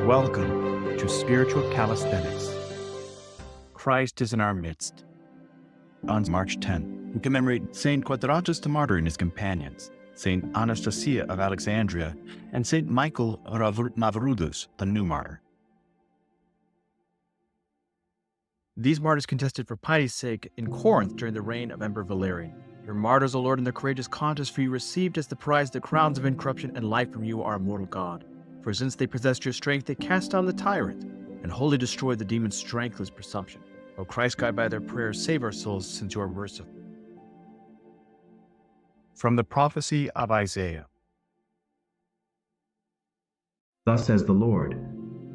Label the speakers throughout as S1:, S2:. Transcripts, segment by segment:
S1: Welcome to Spiritual Calisthenics. Christ is in our midst. On March 10, we commemorate Saint Quadratus the Martyr and his companions, Saint Anastasia of Alexandria, and Saint Michael of Mauroudes, the New-Martyr. These martyrs contested for piety's sake in Corinth during the reign of Emperor Valerian. Your martyrs, O Lord, in their courageous contest for you received as the prize the crowns of incorruption and life from you, our immortal God. For since they possessed your strength, they cast down the tyrant and wholly destroyed the demon's strengthless presumption. O Christ, God, by their prayers, save our souls, since you are merciful. From the prophecy of Isaiah.
S2: Thus says the Lord,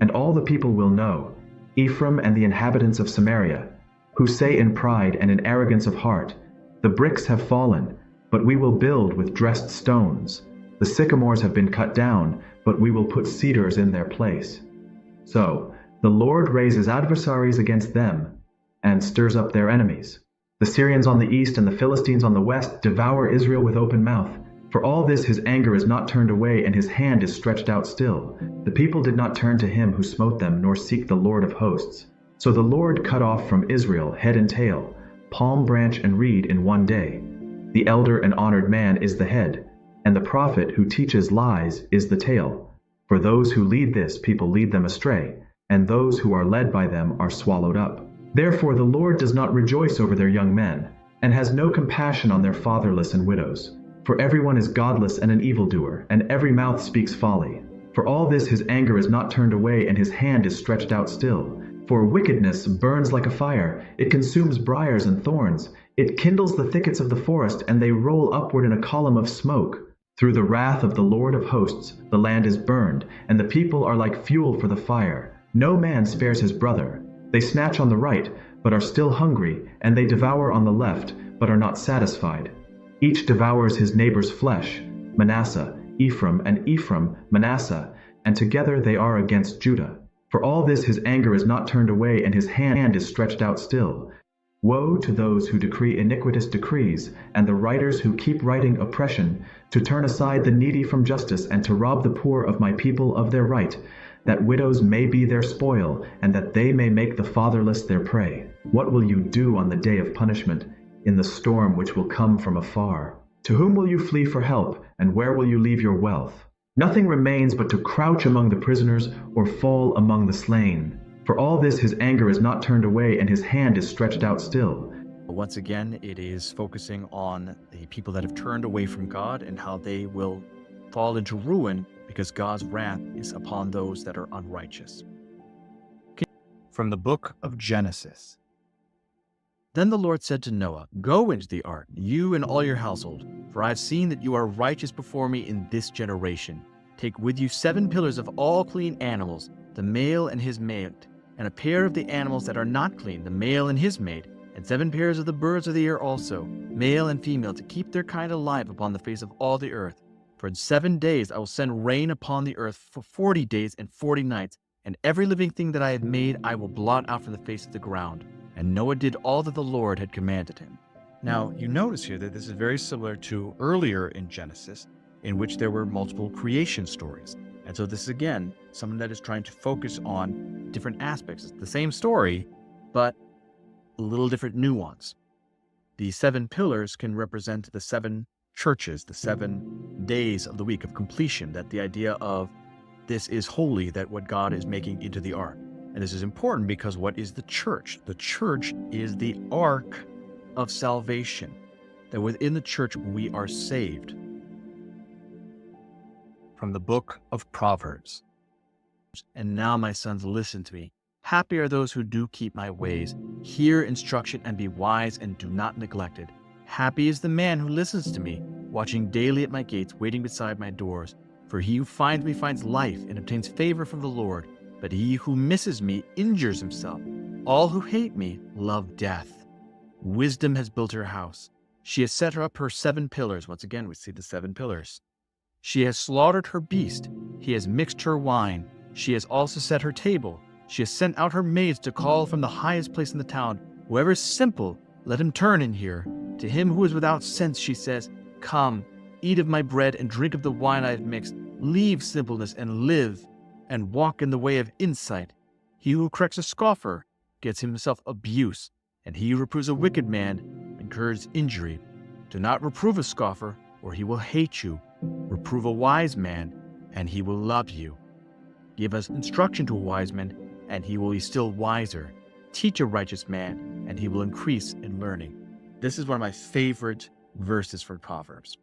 S2: and all the people will know, Ephraim and the inhabitants of Samaria, who say in pride and in arrogance of heart, the bricks have fallen, but we will build with dressed stones. The sycamores have been cut down, but we will put cedars in their place. So the Lord raises adversaries against them and stirs up their enemies. The Syrians on the east and the Philistines on the west devour Israel with open mouth. For all this his anger is not turned away, and his hand is stretched out still. The people did not turn to him who smote them, nor seek the Lord of hosts. So the Lord cut off from Israel head and tail, palm branch and reed in one day. The elder and honored man is the head, and the prophet who teaches lies is the tail. For those who lead this people lead them astray, and those who are led by them are swallowed up. Therefore the Lord does not rejoice over their young men, and has no compassion on their fatherless and widows. For everyone is godless and an evildoer, and every mouth speaks folly. For all this his anger is not turned away, and his hand is stretched out still. For wickedness burns like a fire, it consumes briars and thorns. It kindles the thickets of the forest, and they roll upward in a column of smoke. Through the wrath of the Lord of hosts the land is burned, and the people are like fuel for the fire. No man spares his brother. They snatch on the right, but are still hungry, and they devour on the left, but are not satisfied. Each devours his neighbor's flesh, Manasseh, Ephraim, and Ephraim, Manasseh, and together they are against Judah. For all this his anger is not turned away, and his hand is stretched out still. Woe to those who decree iniquitous decrees, and the writers who keep writing oppression, to turn aside the needy from justice, and to rob the poor of my people of their right, that widows may be their spoil, and that they may make the fatherless their prey. What will you do on the day of punishment, in the storm which will come from afar? To whom will you flee for help, and where will you leave your wealth? Nothing remains but to crouch among the prisoners, or fall among the slain. For all this his anger is not turned away, and his hand is stretched out still.
S1: Once again, it is focusing on the people that have turned away from God and how they will fall into ruin because God's wrath is upon those that are unrighteous. From the book of Genesis. Then the Lord said to Noah, Go into the ark, you and all your household, for I have seen that you are righteous before me in this generation. Take with you 7 pillars of all clean animals, the male and his mate, and a pair of the animals that are not clean, the male and his mate, and 7 pairs of the birds of the air also, male and female, to keep their kind alive upon the face of all the earth. For in 7 days I will send rain upon the earth for 40 days and 40 nights, and every living thing that I have made I will blot out from the face of the ground. And Noah did all that the Lord had commanded him. Now, you notice here that this is very similar to earlier in Genesis, in which there were multiple creation stories. And so this is, again, someone that is trying to focus on different aspects. It's the same story, but a little different nuance. The 7 pillars can represent the 7 churches, the 7 days of the week of completion, that the idea of this is holy, that what God is making into the ark. And this is important because what is the church? The church is the ark of salvation, that within the church we are saved. From the book of Proverbs. And now, my sons, listen to me. Happy are those who do keep my ways. Hear instruction and be wise, and do not neglect it. Happy is the man who listens to me, watching daily at my gates, waiting beside my doors. For he who finds me finds life and obtains favor from the Lord. But he who misses me injures himself. All who hate me love death. Wisdom has built her house. She has set up her 7 pillars. Once again, we see the 7 pillars. She has slaughtered her beast. He has mixed her wine. She has also set her table. She has sent out her maids to call from the highest place in the town. Whoever is simple, let him turn in here. To him who is without sense, she says, Come, eat of my bread and drink of the wine I have mixed. Leave simpleness and live. and walk in the way of insight. He who corrects a scoffer gets himself abuse, and he who reproves a wicked man incurs injury. Do not reprove a scoffer, or he will hate you. Reprove a wise man, and he will love you. Give us instruction to a wise man, and he will be still wiser. Teach a righteous man, and he will increase in learning. This is one of my favorite verses from Proverbs.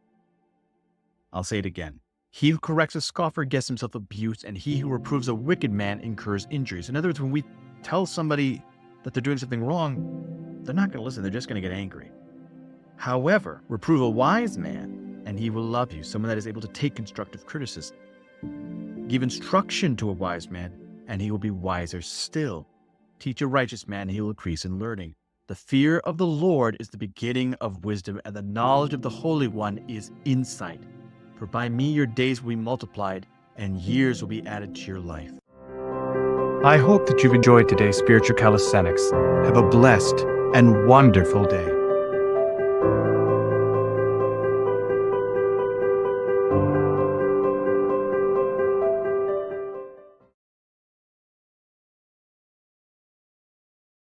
S1: I'll say it again. He who corrects a scoffer gets himself abuse, and he who reproves a wicked man incurs injuries. In other words, when we tell somebody that they're doing something wrong, they're not going to listen. They're just going to get angry. However, reprove a wise man, and he will love you, someone that is able to take constructive criticism. Give instruction to a wise man, and he will be wiser still. Teach a righteous man, and he will increase in learning. The fear of the Lord is the beginning of wisdom, and the knowledge of the Holy One is insight. For by me your days will be multiplied, and years will be added to your life. I hope that you've enjoyed today's spiritual calisthenics. Have a blessed and wonderful day.